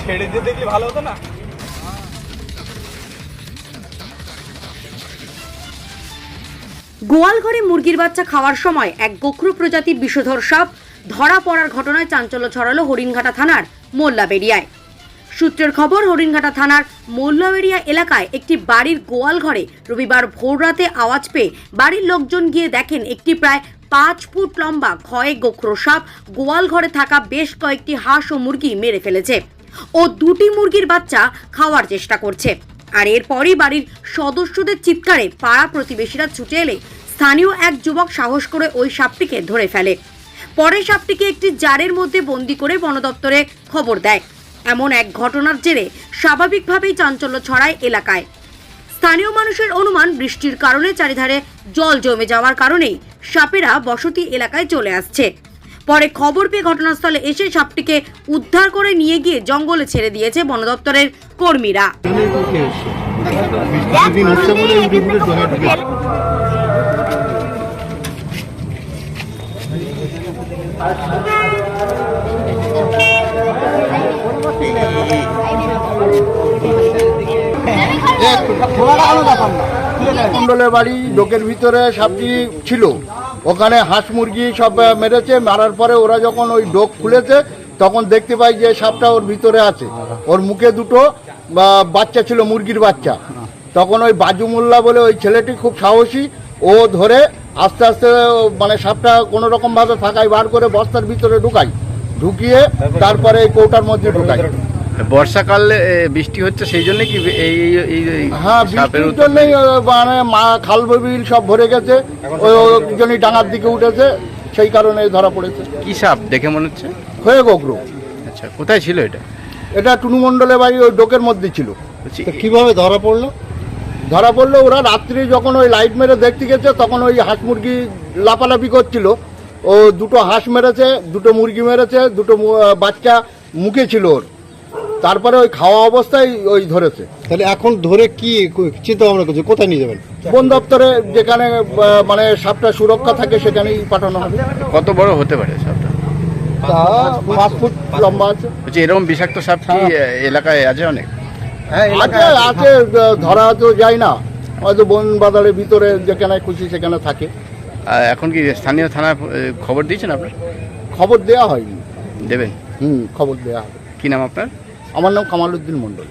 ছেড়ে দিয়ে দেখলে ভালো হতো না। গোয়াল ঘরে মুরগির বাচ্চা খাওয়ার সময় এক গোখরু প্রজাতির বিষধর সাপ ধরা পড়ার ঘটনায় চাঞ্চল্য ছড়ালো হরিণঘাটা থানার মোল্লাবেড়িয়ায়। সূত্রের খবর, হরিণঘাটা থানার মোল্লাবেড়িয়া এলাকায় একটি বাড়ির গোয়াল ঘরে রবিবার ভোররাতে আওয়াজ পেয়ে বাড়ির লোকজন গিয়ে দেখেন একটি প্রায় 5 ফুট লম্বা ক্ষয়ে গোখরো সাপ গোয়াল ঘরে থাকা বেশ কয়েকটি হাঁস ও মুরগি মেরে ফেলেছে ও 2টি মুরগির বাচ্চা খাওয়ার চেষ্টা করছে। আর এরপরই বাড়ির সদস্যদের চিৎকারে পাড়া প্রতিবেশীরা ছুটে এলে স্থানীয় এক যুবক সাহস করে ওই সাপটিকে ধরে ফেলে। পরে সাপটিকে একটি জারের মধ্যে বন্দি করে বন দপ্তরে খবর দেয়। এমন এক ঘটনার জেরে স্বাভাবিকভাবেই চাঞ্চল্য ছড়ায় এলাকায়। স্থানীয় মানুষের অনুমান, বৃষ্টির কারণে চারিধারে জল জমে যাওয়ার কারণেই সাপেরা বসতি এলাকায় চলে আসছে। পরে খবর পেয়ে ঘটনাস্থলে এসে সাপটিকে উদ্ধার করে নিয়ে গিয়ে জঙ্গলে ছেড়ে দিয়েছে বন দপ্তরের কর্মীরা। মন্ডলের বাড়ি ডোকের ভিতরে সাপটি ছিল, ওখানে হাঁস মুরগি সব মেরেছে। মারার পরে ওরা যখন ওই ডোক খুলেছে তখন দেখতে পাই যে সাপটা ওর ভিতরে আছে। ওর মুখে 2টো বাচ্চা ছিল, মুরগির বাচ্চা। তখন ওই বাজু মোল্লা বলে ওই ছেলেটি খুব সাহসী, ও ধরে আস্তে আস্তে মানে সাপটা কোনো রকম ভাবে ফাঁকায় বার করে বস্তার ভিতরে ঢুকিয়ে তারপরে এই কৌটার মধ্যে ঢুকাই। বর্ষাকালে বৃষ্টি হচ্ছে সেই জন্য কি হ্যাঁ, বৃষ্টির জন্যই মানে খাল বিল সব ভরে গেছে, ওই জন্যই ডাঙার দিকে উঠেছে, সেই কারণে ধরা পড়েছে। কি সাপ দেখে মনে হচ্ছে? হয়ে গোখরু। আচ্ছা, কোথায় ছিল এটা? এটা টুনু মন্ডলের বাড়ি ওই ডোকের মধ্যে ছিল। কিভাবে ধরা পড়লো? ধরা পড়লো ওরা রাত্রি যখন ওই লাইট মেরে দেখতে গেছে তখন ওই হাঁস মুরগি লাফালাফি করছিল। ও 2টো হাঁস মেরেছে, 2টো মুরগি মেরেছে, 2টো বাচ্চা মুখে ছিল ওর। তারপরে ওই খাওয়া অবস্থায় ওই ধরেছে। তাহলে এখন ধরে কি চিন্তা ভাবনা করছে, কোথায় নিয়ে যাবেন? বন দপ্তরে, যেখানে মানে সাপটা সুরক্ষা থাকে সেখানেই পাঠানো হবে। কত বড় হতে পারে সাপটা? তা 5 ফুট লম্বা আছে। এরকম বিষাক্ত সাপ কি এলাকায় আছে? অনেক আছে, ধরা তো যায় না, হয়তো বন বাজারের ভিতরে যেখানে খুশি সেখানে থাকে। এখন কি স্থানীয় থানা খবর দিয়েছেন আপনার? খবর দেওয়া হয়নি। দেবেন? খবর দেওয়া হবে। কি নাম আপনার? আমার নাম কামাল উদ্দিন মন্ডল।